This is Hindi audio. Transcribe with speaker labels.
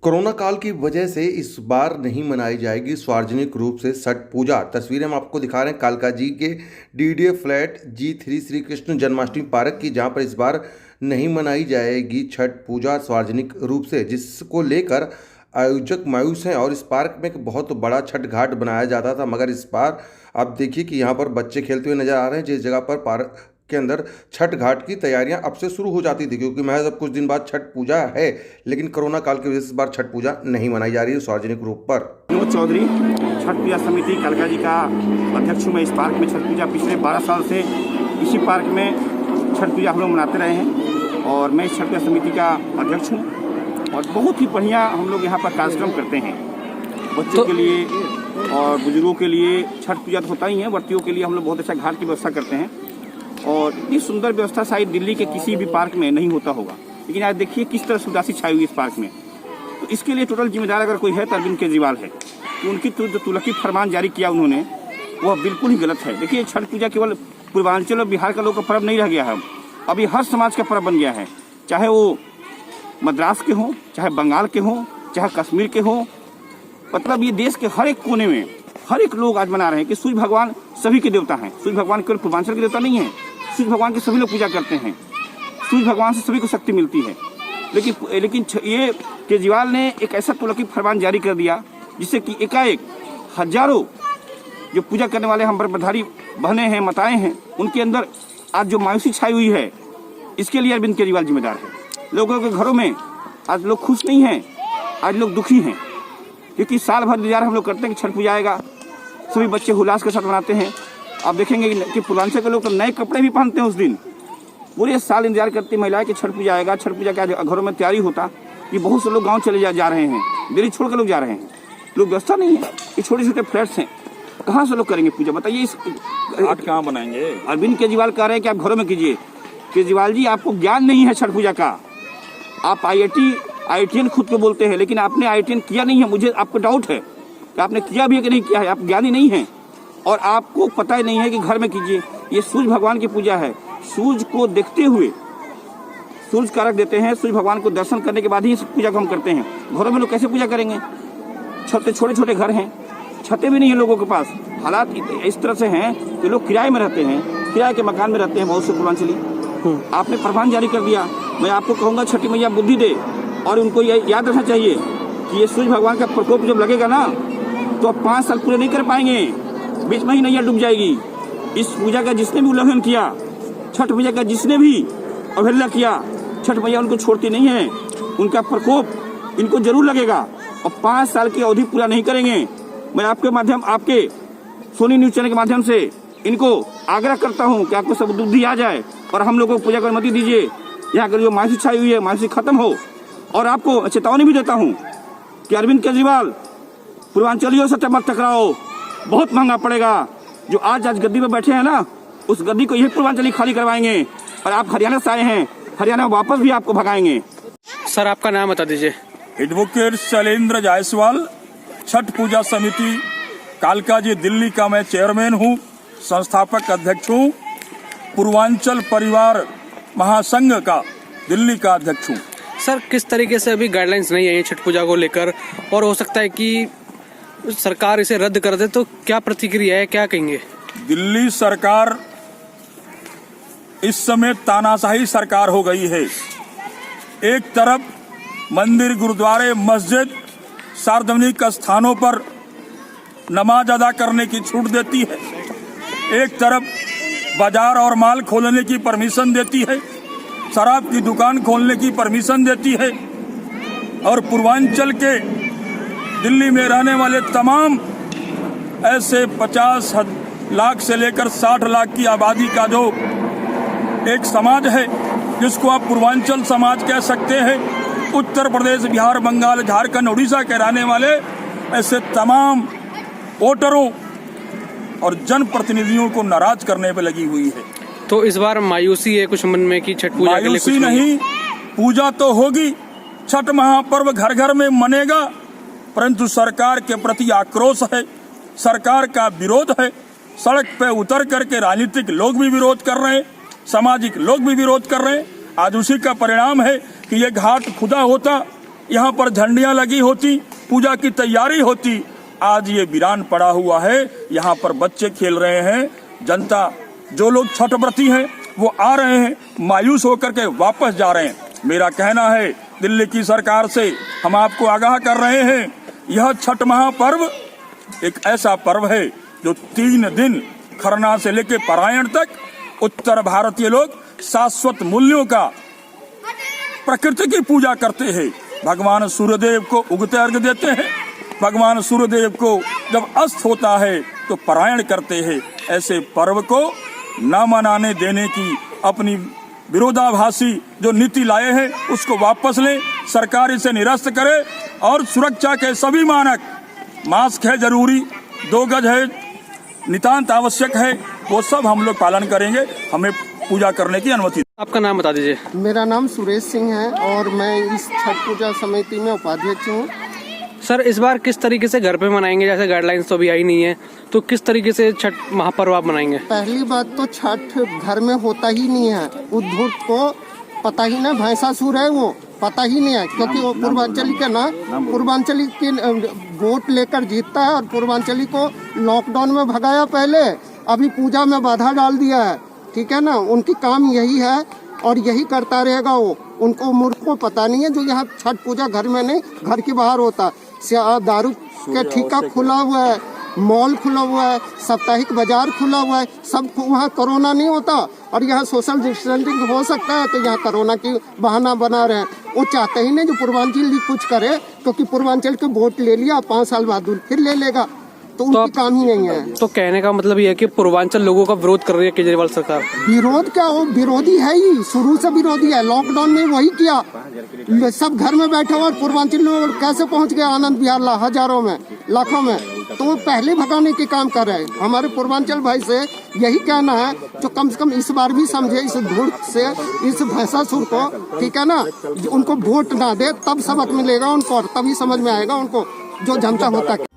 Speaker 1: कोरोना काल की वजह से इस बार नहीं मनाई जाएगी सार्वजनिक रूप से छठ पूजा। तस्वीरें हम आपको दिखा रहे हैं कालका जी के DDA flat G3 Shri Krishna Janmashtami park की, जहां पर इस बार नहीं मनाई जाएगी छठ पूजा सार्वजनिक रूप से, जिसको लेकर आयोजक मायूस हैं। और इस पार्क में एक बहुत बड़ा छठ घाट बनाया जाता था, मगर इस बार आप देखिए कि यहाँ पर बच्चे खेलते हुए नजर आ रहे हैं। जिस जगह पर पार्क के अंदर छठ घाट की तैयारियां अब से शुरू हो जाती थी, क्योंकि महज अब कुछ दिन बाद छठ पूजा है, लेकिन कोरोना काल की वजह से इस बार छठ पूजा नहीं मनाई जा रही है सार्वजनिक रूप पर।
Speaker 2: विनोद चौधरी, छठ पूजा समिति कालका जी का अध्यक्ष हूँ मैं। इस पार्क में छठ पूजा पिछले 12 साल से इसी पार्क में छठ पूजा हम लोग मनाते रहे हैं और मैं इस छठ पूजा समिति का अध्यक्ष हूँ। और बहुत ही बढ़िया हम लोग यहाँ पर कार्यक्रम करते हैं बच्चों के लिए और बुजुर्गों के लिए। छठ पूजा तो होता ही है, व्रतियों के लिए हम लोग बहुत अच्छा घाट की व्यवस्था करते हैं और इतनी सुंदर व्यवस्था शायद दिल्ली के किसी भी पार्क में नहीं होता होगा। लेकिन आज देखिए किस तरह सुदासी छाई हुई इस पार्क में। तो इसके लिए टोटल जिम्मेदार अगर कोई है तो अरविंद केजरीवाल है कि उनकी जो तुलसी फरमान जारी किया उन्होंने, वह बिल्कुल ही गलत है। देखिए छठ पूजा केवल पूर्वांचल और बिहार का लोग का पर्व नहीं रह गया है, अभी हर समाज का पर्व बन गया है। चाहे वो मद्रास के हों, चाहे बंगाल के हों, चाहे कश्मीर के हों, मतलब ये देश के हर एक कोने में हर एक लोग आज मना रहे हैं कि सूर्य भगवान सभी के देवता हैं। सूर्य भगवान केवल पूर्वांचल के देवता नहीं है, सूर्य भगवान के सभी लोग पूजा करते हैं। सूर्य भगवान से सभी को शक्ति मिलती है। लेकिन ये केजरीवाल ने एक ऐसा तुलसी फरमान जारी कर दिया जिससे कि एकाएक हजारों जो पूजा करने वाले हम ब्रह्मधारी बहनें हैं, माताएं हैं, उनके अंदर आज जो मायूसी छाई हुई है, इसके लिए अरविंद केजरीवाल जिम्मेदार है। लोगों के घरों में आज लोग खुश नहीं हैं, आज लोग दुखी हैं, क्योंकि साल भर इंतजार हम लोग करते हैं कि छठ पूजा आएगा। सभी बच्चे उल्लास के साथ मनाते हैं। आप देखेंगे कि पूर्वांचल के लोग तो नए कपड़े भी पहनते हैं उस दिन। पूरे साल इंतजार करती महिलाएं कि छठ पूजा आएगा। छठ पूजा का घरों में तैयारी होता कि बहुत से लोग गांव चले जा रहे हैं, दिल्ली छोड़ कर लोग जा रहे हैं। लोग व्यवस्था नहीं है, ये छोटे छोटे फ्लैट्स हैं, कहाँ से लोग करेंगे पूजा बताइए। इस
Speaker 3: कहाँ बनाएंगे?
Speaker 2: अरविंद केजरीवाल कह रहे हैं कि आप घरों में कीजिए। केजरीवाल जी, आपको ज्ञान नहीं है छठ पूजा का। आप IITian खुद को बोलते हैं, लेकिन आपने IITian किया नहीं है। मुझे आपको डाउट है कि आपने किया भी है कि नहीं किया है। आप ज्ञानी नहीं हैं और आपको पता ही नहीं है कि घर में कीजिए। ये सूर्य भगवान की पूजा है। सूर्य को देखते हुए सूर्य कारक देते हैं, सूर्य भगवान को दर्शन करने के बाद ही इस पूजा को हम करते हैं। घरों में लोग कैसे पूजा करेंगे? छोटे छोटे घर हैं, छतें भी नहीं है लोगों के पास। हालात इस तरह से हैं कि लोग किराए में रहते हैं, किराए के मकान में रहते हैं बहुत से पूर्वांचली। आपने फरमान जारी कर दिया। मैं आपको कहूँगा छठी मैया बुद्धि दे और उनको याद रखना चाहिए कि ये सूर्य भगवान का प्रकोप जब लगेगा ना, तो आप 5 साल पूरे नहीं कर पाएंगे, बीच में ही नैया डूब जाएगी। इस पूजा का जिसने भी उल्लंघन किया, छठ पूजा का जिसने भी अवहेलना किया, छठ मैया उनको छोड़ती नहीं है। उनका प्रकोप इनको जरूर लगेगा और 5 साल की अवधि पूरा नहीं करेंगे। मैं आपके सोनी न्यूज चैनल के माध्यम से इनको आग्रह करता हूँ कि आपको सब बुद्धि आ जाए और हम लोगों को पूजा की अनुमति दीजिए। यहाँ कर जो मायूसी छाई हुई है, मायूसी खत्म हो। और आपको चेतावनी भी देता हूँ कि अरविंद केजरीवाल, पूर्वांचलियों से मत टकराओ, बहुत महंगा पड़ेगा। जो आज गद्दी पे बैठे हैं ना, उस गद्दी को यही पूर्वांचली खाली करवाएंगे और आप हरियाणा से आए हैं, हरियाणा वापस भी आपको भगाएंगे।
Speaker 4: सर आपका नाम बता दीजिए।
Speaker 3: एडवोकेट शैलेंद्र जायसवाल, छठ पूजा समिति कालका जी दिल्ली का मैं चेयरमैन हूँ, संस्थापक अध्यक्ष हूँ। पूर्वांचल परिवार महासंघ का दिल्ली का अध्यक्ष हूँ।
Speaker 4: सर किस तरीके से अभी गाइडलाइंस नहीं है ये छठ पूजा को लेकर, और हो सकता है कि सरकार इसे रद्द कर दे, तो क्या प्रतिक्रिया है, क्या कहेंगे?
Speaker 3: दिल्ली सरकार इस समय तानाशाही सरकार हो गई है। एक तरफ मंदिर, गुरुद्वारे, मस्जिद, सार्वजनिक स्थानों पर नमाज अदा करने की छूट देती है, एक तरफ बाजार और माल खोलने की परमिशन देती है, शराब की दुकान खोलने की परमिशन देती है। और पूर्वांचल के दिल्ली में रहने वाले तमाम ऐसे 50 लाख से लेकर 60 लाख की आबादी का जो एक समाज है, जिसको आप पूर्वांचल समाज कह सकते हैं, उत्तर प्रदेश, बिहार, बंगाल, झारखंड, उड़ीसा के रहने वाले ऐसे तमाम वोटरों और जनप्रतिनिधियों को नाराज करने पे लगी हुई है।
Speaker 4: तो इस बार मायूसी है कुछ मन में कि छठ पूजा के लिए कुछ
Speaker 3: नहीं, पूजा तो होगी, छठ महापर्व घर घर में मनेगा, परंतु सरकार के प्रति आक्रोश है, सरकार का विरोध है। सड़क पे उतर करके राजनीतिक लोग भी विरोध कर रहे हैं, सामाजिक लोग भी विरोध कर रहे हैं। आज उसी का परिणाम है कि ये घाट खुदा होता, यहाँ पर झंडियां लगी होती, पूजा की तैयारी होती। आज ये वीरान पड़ा हुआ है। यहाँ पर बच्चे खेल रहे हैं, जनता जो लोग छठ व्रती हैं वो आ रहे हैं, मायूस होकर के वापस जा रहे हैं। मेरा कहना है दिल्ली की सरकार से हम आपको आगाह कर रहे हैं, यह छठ महापर्व एक ऐसा पर्व है जो 3 दिन खरना से लेकर पारायण तक उत्तर भारतीय लोग शाश्वत मूल्यों का प्रकृति की पूजा करते हैं। भगवान सूर्यदेव को उगते अर्घ्य देते हैं, भगवान सूर्यदेव को जब अस्त होता है तो पारायण करते हैं। ऐसे पर्व को न मनाने देने की अपनी विरोधाभासी जो नीति लाए हैं उसको वापस लें, सरकार इसे निरस्त करे और सुरक्षा के सभी मानक, मास्क है जरूरी, 2 गज है नितांत आवश्यक है, वो सब हम लोग पालन करेंगे। हमें पूजा करने की अनुमति।
Speaker 4: आपका नाम बता दीजिए।
Speaker 5: मेरा नाम सुरेश सिंह है और मैं इस छठ पूजा समिति में उपाध्यक्ष हूँ।
Speaker 4: सर, इस बार किस तरीके से घर पे मनाएंगे? जैसे गाइडलाइंस तो अभी आई नहीं है, तो किस तरीके से छठ महापर्व आप मनाएंगे?
Speaker 5: पहली बात तो छठ घर में होता ही नहीं है। उद्धव को पता ही नहीं, भैंसासुर है वो, पता ही नहीं है, क्योंकि वो पूर्वांचली के ना पूर्वांचली के वोट लेकर जीतता है और पूर्वांचली को लॉकडाउन में भगाया पहले, अभी पूजा में बाधा डाल दिया है। ठीक है ना, उनकी काम यही है और यही करता रहेगा वो। उनको मूर्ख को पता नहीं है जो यहाँ छठ पूजा घर में नहीं, घर के बाहर होता। दारू के ठेका खुला हुआ है, मॉल खुला हुआ है, साप्ताहिक बाजार खुला हुआ है, सब वहाँ कोरोना नहीं होता और यहाँ सोशल डिस्टेंसिंग हो सकता है, तो यहाँ कोरोना की बहाना बना रहे हैं। वो चाहते ही नहीं जो पूर्वांचल कुछ करे, क्योंकि पूर्वांचल के वोट ले लिया, 5 साल बाद फिर ले लेगा, तो उनकी काम ही नहीं है।
Speaker 4: तो कहने का मतलब ये है कि पूर्वांचल लोगों का विरोध कर रही है केजरीवाल सरकार।
Speaker 5: विरोध क्या, वो विरोधी है ही, शुरू से विरोधी है। लॉकडाउन में वही किया, सब घर में बैठे हुए, और लोग कैसे पहुंच गए आनंद विहार हजारों में, लाखों में, तो वो पहले भगाने के काम कर रहे हैं। हमारे पूर्वांचल भाई से यही कहना है जो कम से कम इस बार भी समझे इस धूर्त से, इस भैंसासुर को, ठीक है ना, उनको वोट ना दे, तब सबक मिलेगा उनको और तभी समझ में आएगा उनको जो जनता होता है।